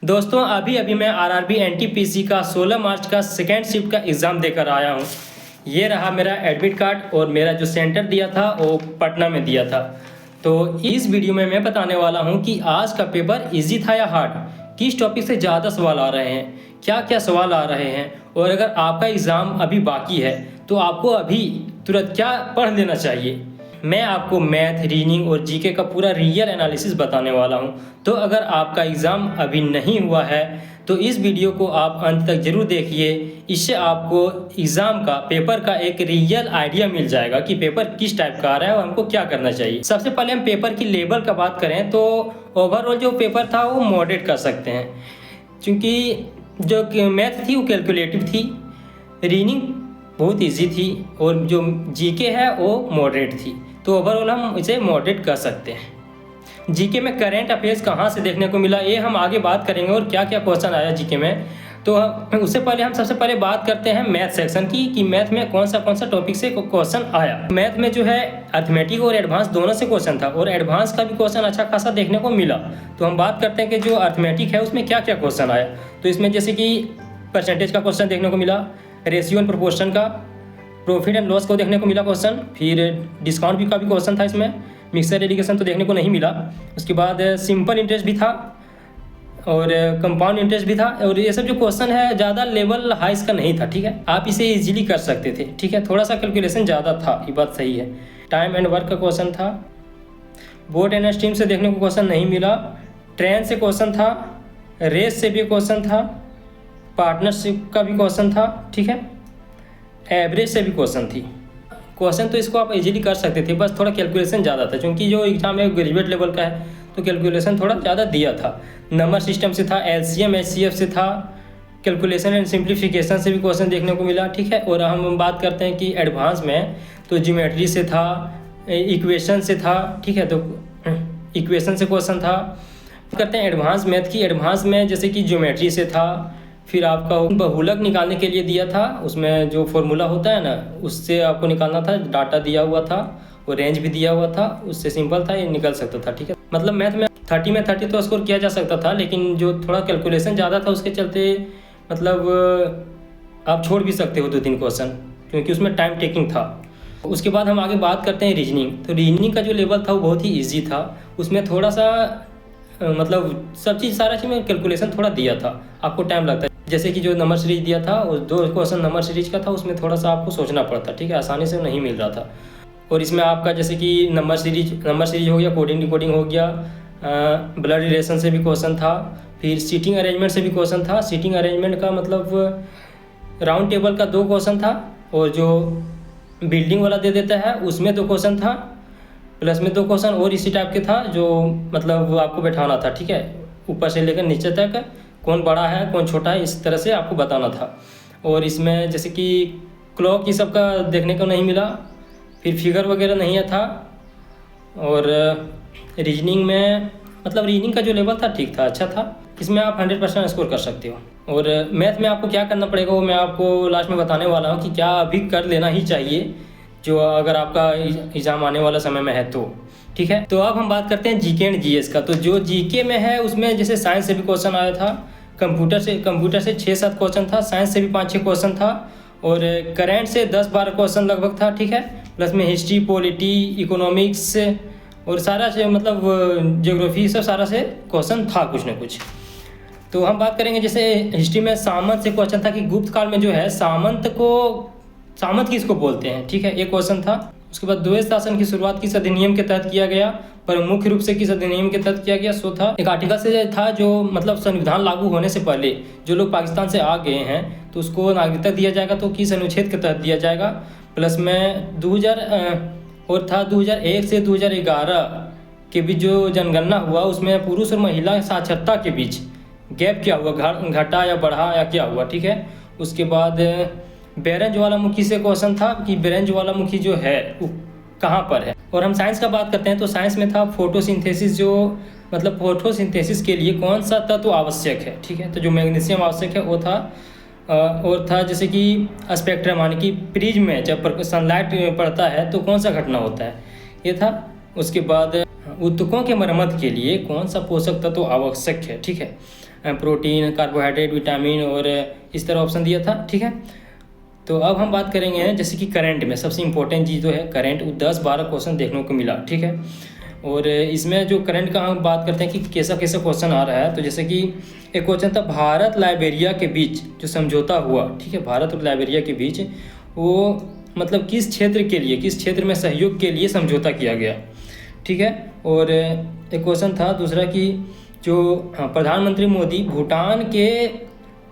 दोस्तों अभी अभी मैं आरआरबी एनटीपीसी का 16 मार्च का सेकेंड शिफ्ट का एग्ज़ाम देकर आया हूँ। ये रहा मेरा एडमिट कार्ड और मेरा जो सेंटर दिया था वो पटना में दिया था। तो इस वीडियो में मैं बताने वाला हूँ कि आज का पेपर इजी था या हार्ड, किस टॉपिक से ज़्यादा सवाल आ रहे हैं, क्या क्या सवाल आ रहे हैं, और अगर आपका एग्ज़ाम अभी बाकी है तो आपको अभी तुरंत क्या पढ़ लेना चाहिए। मैं आपको मैथ, रीजनिंग और जीके का पूरा रियल एनालिसिस बताने वाला हूं। तो अगर आपका एग्ज़ाम अभी नहीं हुआ है तो इस वीडियो को आप अंत तक ज़रूर देखिए। इससे आपको एग्ज़ाम का पेपर का एक रियल आइडिया मिल जाएगा कि पेपर किस टाइप का आ रहा है और हमको क्या करना चाहिए। सबसे पहले हम पेपर की लेवल का बात करें तो ओवरऑल जो पेपर था वो मॉडरेट कर सकते हैं, क्योंकि जो मैथ थी वो कैलकुलेटिव थी, रीजनिंग बहुत इजी थी और जो जीके है वो मॉडरेट थी। तो ओवरऑल हम इसे मॉडरेट कर सकते हैं। जीके में करंट अफेयर्स कहाँ से देखने को मिला ये हम आगे बात करेंगे और क्या क्या क्वेश्चन आया जीके में। तो उससे पहले हम सबसे पहले बात करते हैं मैथ सेक्शन की कि मैथ में कौन सा टॉपिक से क्वेश्चन आया। मैथ में जो है अर्थमेटिक और एडवांस दोनों से क्वेश्चन था और एडवांस का भी क्वेश्चन अच्छा खासा देखने को मिला। तो हम बात करते हैं कि जो अर्थमेटिक है उसमें क्या क्या क्वेश्चन आया। तो इसमें जैसे कि परसेंटेज का क्वेश्चन देखने को मिला, रेशियो एंड प्रोपोर्शन का, प्रॉफिट एंड लॉस को देखने को मिला क्वेश्चन, फिर डिस्काउंट भी का भी क्वेश्चन था इसमें, मिक्सर एडिकेशन तो देखने को नहीं मिला। उसके बाद सिंपल इंटरेस्ट भी था और कंपाउंड इंटरेस्ट भी था। और ये सब जो क्वेश्चन है ज़्यादा लेवल हाई इसका नहीं था, ठीक है, आप इसे इजीली कर सकते थे, ठीक है, थोड़ा सा कैलकुलेशन ज़्यादा था, ये बात सही है। टाइम एंड वर्क का क्वेश्चन था, बोट एंड स्ट्रीम से देखने को क्वेश्चन नहीं मिला, ट्रेन से क्वेश्चन था, रेस से भी क्वेश्चन था, पार्टनरशिप का भी क्वेश्चन था, ठीक है, एवरेज से भी क्वेश्चन थी। क्वेश्चन तो इसको आप इजीली कर सकते थे, बस थोड़ा कैलकुलेशन ज़्यादा था, क्योंकि जो एग्जाम है ग्रेजुएट लेवल का है तो कैलकुलेशन थोड़ा ज़्यादा दिया था। नंबर सिस्टम से था, एलसीएम एचसीएफ से था, कैलकुलेशन एंड सिंप्लीफिकेशन से भी क्वेश्चन देखने को मिला, ठीक है। और हम बात करते हैं कि एडवांस में तो ज्योमेट्री से था, इक्वेशन से था, ठीक है, तो इक्वेशन से क्वेश्चन था। करते हैं एडवांस मैथ की। एडवांस में जैसे कि ज्योमेट्री से था, फिर आपका बहुलक निकालने के लिए दिया था, उसमें जो फॉर्मूला होता है ना उससे आपको निकालना था, डाटा दिया हुआ था और रेंज भी दिया हुआ था, उससे सिंपल था, ये निकल सकता था, ठीक है। मतलब मैथ में 30 में 30 तो स्कोर किया जा सकता था, लेकिन जो थोड़ा कैलकुलेशन ज़्यादा था उसके चलते मतलब आप छोड़ भी सकते हो 2-3 क्वेश्चन, क्योंकि उसमें टाइम टेकिंग था। उसके बाद हम आगे बात करते हैं रीजनिंग। तो रीजनिंग का जो लेवल था वो बहुत ही ईजी था, उसमें थोड़ा सा मतलब सब चीज़ सारा चीज़ में कैलकुलेशन थोड़ा दिया था, आपको टाइम लगता है। जैसे कि जो नंबर सीरीज दिया था और 2 क्वेश्चन नंबर सीरीज का था, उसमें थोड़ा सा आपको सोचना पड़ता, ठीक है, आसानी से नहीं मिल रहा था। और इसमें आपका जैसे कि नंबर सीरीज हो गया, कोडिंग डिकोडिंग हो गया, ब्लड रिलेशन से भी क्वेश्चन था, फिर सीटिंग अरेंजमेंट से भी क्वेश्चन था। सीटिंग अरेंजमेंट का मतलब राउंड टेबल का 2 क्वेश्चन था और जो बिल्डिंग वाला दे देता है उसमें 2 क्वेश्चन था, प्लस में 2 क्वेश्चन और इसी टाइप के था जो मतलब आपको बैठाना था, ठीक है, ऊपर से लेकर नीचे तक कौन बड़ा है कौन छोटा है इस तरह से आपको बताना था। और इसमें जैसे कि क्लॉक ये सब का देखने को नहीं मिला, फिर फिगर वगैरह नहीं था। और रीजनिंग में मतलब रीजनिंग का जो लेवल था ठीक था, अच्छा था, इसमें आप 100% स्कोर कर सकते हो। और मैथ में आपको क्या करना पड़ेगा वो मैं आपको लास्ट में बताने वाला हूँ कि क्या अभी कर लेना ही चाहिए जो अगर आपका एग्ज़ाम आने वाला समय में है तो, ठीक है। तो अब हम बात करते हैं जीके एंड जीएस का। तो जो जीके में है उसमें जैसे साइंस से भी क्वेश्चन आया था, कंप्यूटर से 6-7 क्वेश्चन था, साइंस से भी 5-6 क्वेश्चन था, और करंट से 10-12 क्वेश्चन लगभग था, ठीक है, प्लस में हिस्ट्री, पॉलिटी, इकोनॉमिक्स और सारा से मतलब ज्योग्राफी सब सारा से क्वेश्चन था कुछ ना कुछ। तो हम बात करेंगे जैसे हिस्ट्री में सामंत से क्वेश्चन था कि गुप्त काल में जो है सामंत किसको बोलते हैं, ठीक है, एक क्वेश्चन था। उसके बाद द्वैत शासन की शुरुआत किस अधिनियम के तहत किया गया, पर मुख्य रूप से किस अधिनियम के तहत किया गया, सो था एक आर्टिकल से था जो मतलब संविधान लागू होने से पहले जो लोग पाकिस्तान से आ गए हैं तो उसको नागरिकता दिया जाएगा, तो किस अनुच्छेद के तहत दिया जाएगा। प्लस में 2001 से 2011 के बीच जो जनगणना हुआ उसमें पुरुष और महिला साक्षरता के बीच गैप क्या हुआ, घटा या बढ़ा या क्या हुआ, ठीक है। उसके बाद बेरंज ज्वालामुखी से क्वेश्चन था कि बेरंज ज्वालामुखी जो है वो कहाँ पर है। और हम साइंस का बात करते हैं तो साइंस में था फोटोसिंथेसिस, जो मतलब फोटोसिंथेसिस के लिए कौन सा तत्व आवश्यक है, ठीक है, तो जो मैग्नीशियम आवश्यक है वो था। और था जैसे कि स्पेक्ट्रम यानी कि प्रिज्म में जब सनलाइट पड़ता है तो कौन सा घटना होता है, ये था। उसके बाद ऊतकों के मरम्मत के लिए कौन सा पोषक तत्व आवश्यक है, ठीक है। प्रोटीन, कार्बोहाइड्रेट, विटामिन और इस तरह ऑप्शन दिया था। ठीक है, तो अब हम बात करेंगे जैसे कि करंट में सबसे इम्पोर्टेंट चीज़ जो है करंट, 10-12 क्वेश्चन देखने को मिला। ठीक है, और इसमें जो करंट का हम बात करते हैं कि कैसा कैसा क्वेश्चन आ रहा है, तो जैसे कि एक क्वेश्चन था भारत लाइबेरिया के बीच जो समझौता हुआ। ठीक है, भारत और लाइबेरिया के बीच वो मतलब किस क्षेत्र के लिए, किस क्षेत्र में सहयोग के लिए समझौता किया गया। ठीक है, और एक क्वेश्चन था दूसरा कि जो प्रधानमंत्री मोदी भूटान के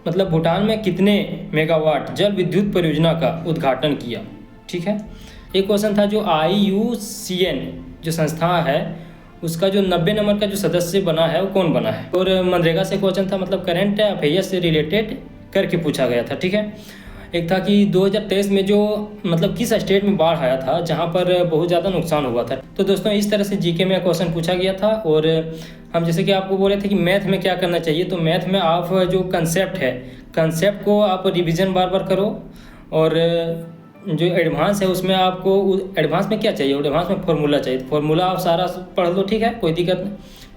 मतलब भूटान में कितने मेगावाट जल विद्युत परियोजना का उद्घाटन किया। ठीक है, एक क्वेश्चन था जो IUCN जो संस्था है उसका जो 90 नंबर का जो सदस्य बना है वो कौन बना है। और मनरेगा से क्वेश्चन था मतलब करंट अफेयर्स से रिलेटेड करके पूछा गया था। ठीक है, एक था कि 2023 में जो मतलब किस स्टेट में बाढ़ आया था जहां पर बहुत ज़्यादा नुकसान हुआ था। तो दोस्तों इस तरह से जीके में क्वेश्चन पूछा गया था। और हम जैसे कि आपको बोले थे कि मैथ में क्या करना चाहिए, तो मैथ में आप जो कंसेप्ट है, कंसेप्ट को आप रिवीजन बार बार करो। और जो एडवांस है उसमें आपको एडवांस में क्या चाहिए, एडवांस में फॉर्मूला चाहिए, फॉर्मूला आप सारा पढ़ लो। ठीक है, कोई दिक्कत नहीं,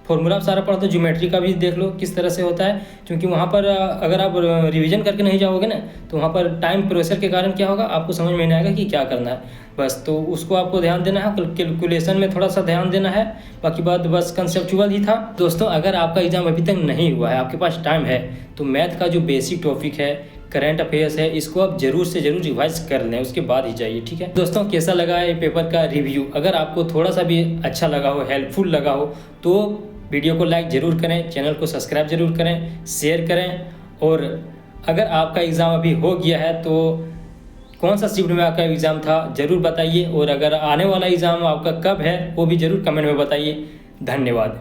फॉर्मूला आप सारा पढ़ दो। ज्योमेट्री का भी देख लो किस तरह से होता है, क्योंकि वहाँ पर अगर आप रिवीजन करके नहीं जाओगे ना तो वहाँ पर टाइम प्रेशर के कारण क्या होगा, आपको समझ में नहीं आएगा कि क्या करना है। बस तो उसको आपको ध्यान देना है, कैलकुलेशन में थोड़ा सा ध्यान देना है, बाकी बात बस कंसेप्चुअल ही था। दोस्तों अगर आपका एग्जाम अभी तक नहीं हुआ है, आपके पास टाइम है, तो मैथ का जो बेसिक टॉपिक है, करंट अफेयर्स है, इसको आप जरूर से जरूर रिवाइज कर लें, उसके बाद ही जाइए। ठीक है दोस्तों, कैसा लगा ये पेपर का रिव्यू, अगर आपको थोड़ा सा भी अच्छा लगा हो, हेल्पफुल लगा हो, तो वीडियो को लाइक ज़रूर करें, चैनल को सब्सक्राइब जरूर करें, शेयर करें। और अगर आपका एग्ज़ाम अभी हो गया है तो कौन सा शिफ्ट में आपका एग्ज़ाम था ज़रूर बताइए। और अगर आने वाला एग्ज़ाम आपका कब है वो भी ज़रूर कमेंट में बताइए। धन्यवाद।